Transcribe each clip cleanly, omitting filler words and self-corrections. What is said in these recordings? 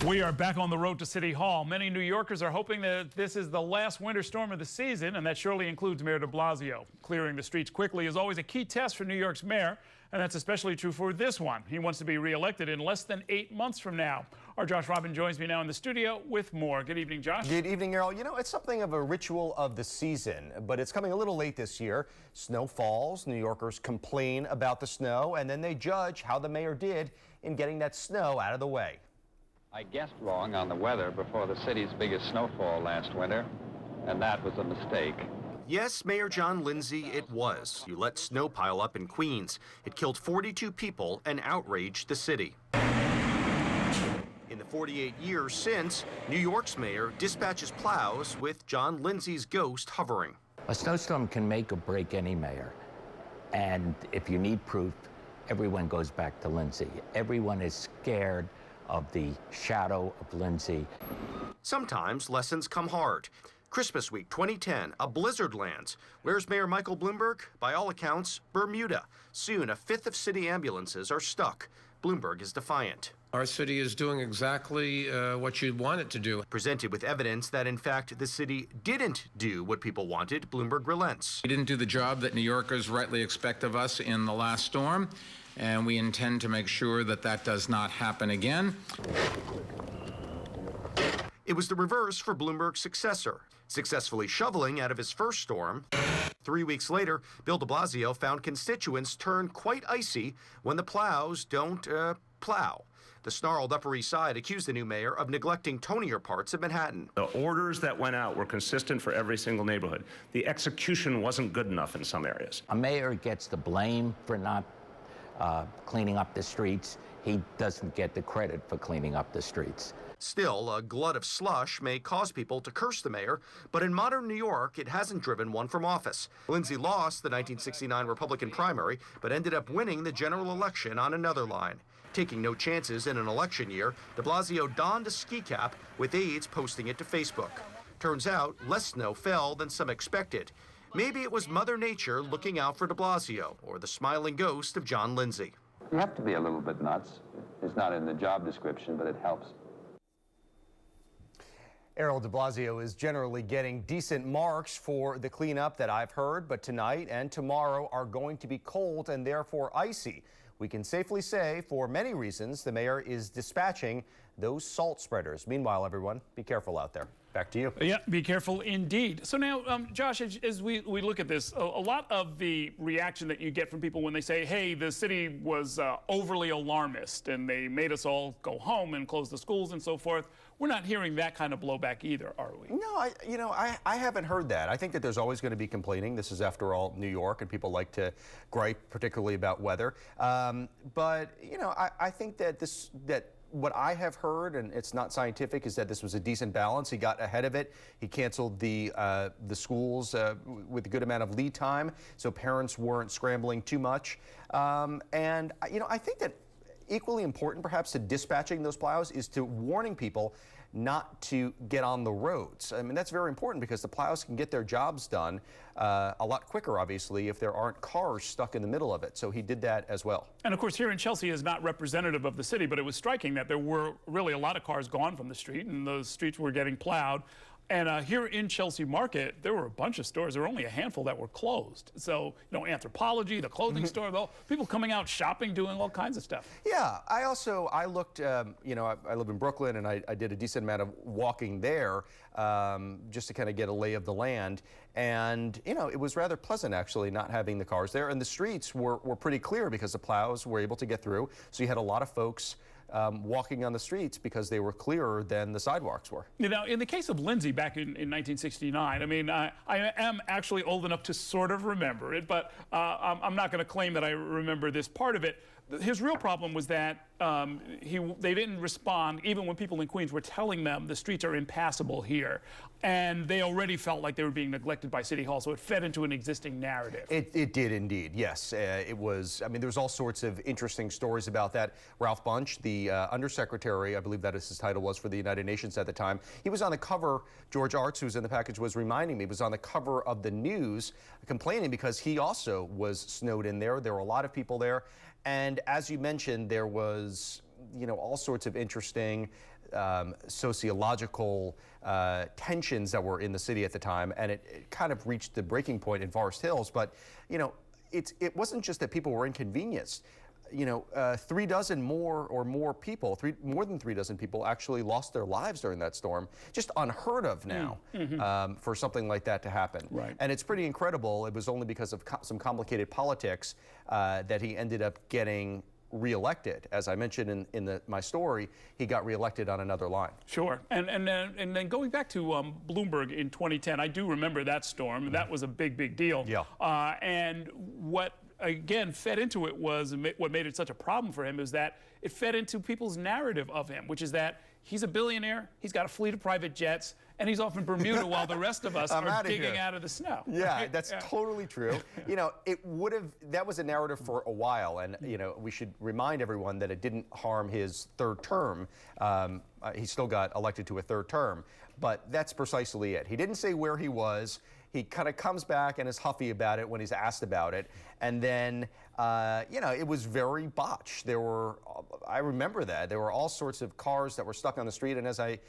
We are back on the road to City Hall. Many New Yorkers are hoping that this is the last winter storm of the season, and that surely includes Mayor de Blasio. Clearing the streets quickly is always a key test for New York's mayor, and that's especially true for this one. He wants to be reelected in less than 8 months from now. Our Josh Robin joins me now in the studio with more. Good evening, Josh. Good evening, Errol. You know, it's something of a ritual of the season, but it's coming a little late this year. Snow falls, New Yorkers complain about the snow, and then they judge how the mayor did in getting that snow out of the way. I guessed wrong on the weather before the city's biggest snowfall last winter, and that was a mistake. Yes, Mayor John Lindsay, it was. You let snow pile up in Queens. It killed 42 people and outraged the city. In the 48 years since, New York's mayor dispatches plows with John Lindsay's ghost hovering. A snowstorm can make or break any mayor. And if you need proof, everyone goes back to Lindsay. Everyone is scared of the shadow of Lindsay. Sometimes lessons come hard. Christmas week 2010, a blizzard lands. Where's Mayor Michael Bloomberg? By all accounts, Bermuda. Soon, a fifth of city ambulances are stuck. Bloomberg is defiant. Our city is doing exactly what you'd want it to do. Presented with evidence that, in fact, the city didn't do what people wanted, Bloomberg relents. We didn't do the job that New Yorkers rightly expect of us in the last storm, and we intend to make sure that that does not happen again. It was the reverse for Bloomberg's successor, successfully shoveling out of his first storm. 3 weeks later, Bill de Blasio found constituents turn quite icy when the plows don't plow. The snarled Upper East Side accused the new mayor of neglecting tonier parts of Manhattan. The orders that went out were consistent for every single neighborhood. The execution wasn't good enough in some areas. A mayor gets the blame for not cleaning up the streets. He doesn't get the credit for cleaning up the streets. Still, a glut of slush may cause people to curse the mayor, but in modern New York, it hasn't driven one from office. Lindsay lost the 1969 Republican primary, but ended up winning the general election on another line. Taking no chances in an election year, de Blasio donned a ski cap, with aides posting it to Facebook. Turns out, less snow fell than some expected. Maybe it was Mother Nature looking out for de Blasio, or the smiling ghost of John Lindsay. You have to be a little bit nuts. It's not in the job description, but it helps. Errol de Blasio is generally getting decent marks for the cleanup that I've heard, but tonight and tomorrow are going to be cold and therefore icy. We can safely say, for many reasons, the mayor is dispatching those salt spreaders. Meanwhile, everyone, be careful out there. Back to you. Yeah, be careful indeed. So now, Josh, as we look at this, a lot of the reaction that you get from people when they say, hey, the city was overly alarmist and they made us all go home and close the schools and so forth. We're not hearing that kind of blowback either, are we? No, I haven't heard that. I think that there's always going to be complaining. This is, after all, New York, and people like to gripe, particularly about weather. But, you know, I think that what I have heard, and it's not scientific, is that this was a decent balance. He got ahead of it. He canceled the schools with a good amount of lead time, so parents weren't scrambling too much. And, you know, I think that equally important, perhaps, to dispatching those plows is to warning people not to get on the roads. I mean, that's very important because the plows can get their jobs done a lot quicker, obviously, if there aren't cars stuck in the middle of it. So he did that as well. And of course, here in Chelsea is not representative of the city, but it was striking that there were really a lot of cars gone from the street, and those streets were getting plowed. And here in Chelsea Market, there were a bunch of stores. There were only a handful that were closed. So, you know, Anthropology, the clothing store, people coming out shopping, doing all kinds of stuff. Yeah, I looked, you know, I live in Brooklyn, and I did a decent amount of walking there just to kind of get a lay of the land. And, you know, it was rather pleasant, actually, not having the cars there. And the streets were pretty clear because the plows were able to get through. So you had a lot of folks walking on the streets because they were clearer than the sidewalks were. You know, in the case of Lindsay back in 1969, I mean, I am actually old enough to sort of remember it, but I'm not going to claim that I remember this part of it. His real problem was that they didn't respond even when people in Queens were telling them the streets are impassable here. And they already felt like they were being neglected by City Hall, so it fed into an existing narrative. It did indeed, yes. It was, I mean, there was all sorts of interesting stories about that. Ralph Bunche, the undersecretary, I believe that is his title was, for the United Nations at the time, he was on the cover. George Arzt, who's in the package, was reminding me, was on the cover of the news complaining because he also was snowed in there. There were a lot of people there. And as you mentioned, there was, you know, all sorts of interesting sociological tensions that were in the city at the time, and it kind of reached the breaking point in Forest Hills. But you know, it wasn't just that people were inconvenienced. You know, 3 dozen more people, more than 3 dozen people actually lost their lives during that storm. Just unheard of now for something like that to happen. Right. And it's pretty incredible. It was only because of some complicated politics that he ended up getting reelected. As I mentioned in my story, he got reelected on another line. Sure. And then going back to Bloomberg in 2010, I do remember that storm. That was a big deal. Yeah. And what again fed into it was what made it such a problem for him is that it fed into people's narrative of him, which is that he's a billionaire, he's got a fleet of private jets, and he's off in Bermuda while the rest of us are digging out of the snow. Yeah, right? that's totally true. You know, that was a narrative for a while, and you know, we should remind everyone that it didn't harm his 3rd term. He still got elected to a 3rd term, but that's precisely it. He didn't say where he was. He kind of comes back and is huffy about it when he's asked about it. And then, you know, it was very botched. I remember that. There were all sorts of cars that were stuck on the street. And as I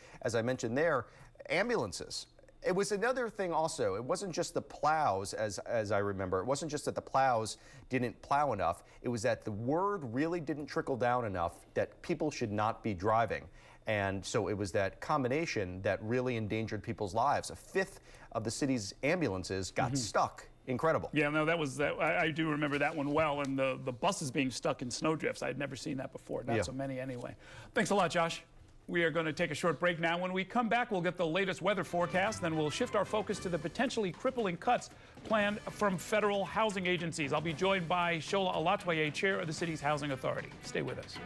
mentioned there, ambulances. It was another thing also. It wasn't just the plows, as I remember. It wasn't just that the plows didn't plow enough. It was that the word really didn't trickle down enough that people should not be driving. And so it was that combination that really endangered people's lives. 1/5 of the city's ambulances got stuck. Incredible. Yeah, no, that was that. I do remember that one well, and the buses being stuck in snowdrifts. I'd never seen that before. Not so many anyway. Thanks a lot, Josh. We are going to take a short break now. When we come back, we'll get the latest weather forecast. Then we'll shift our focus to the potentially crippling cuts planned from federal housing agencies. I'll be joined by Shola Alatwaye, chair of the city's housing authority. Stay with us.